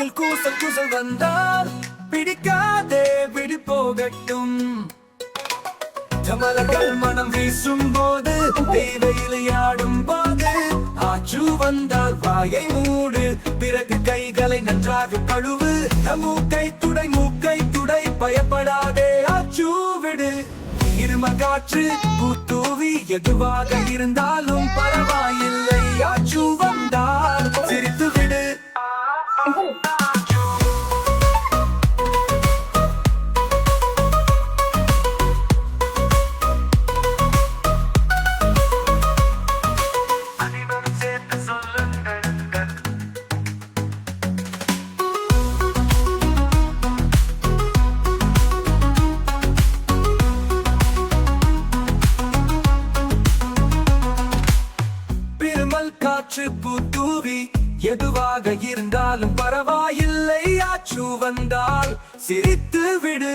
நாக்கில் கூசல் கூசல் வந்தால் பிடிக்காதே விடு போகட்டும். மலர்கள் மனம் வீசும் போது தேவையிலையாடும் போது ஆச்சு வந்தால் வாயை மூடு, பிறகு கைகளை நன்றாக கழுவு. மூக்கை துடை பயப்படாதே ஆச்சு விடு. இரும காற்று பூத்தூவி எதுவாக இருந்தாலும் பரவாயில்லை ஆச்சு வந்தால் சிரித்து விடு. காற்று பூத்தூவி எதுவாக இருந்தாலும் பரவாயில்லை ஆச்சு வந்தால் சிரித்து விடு.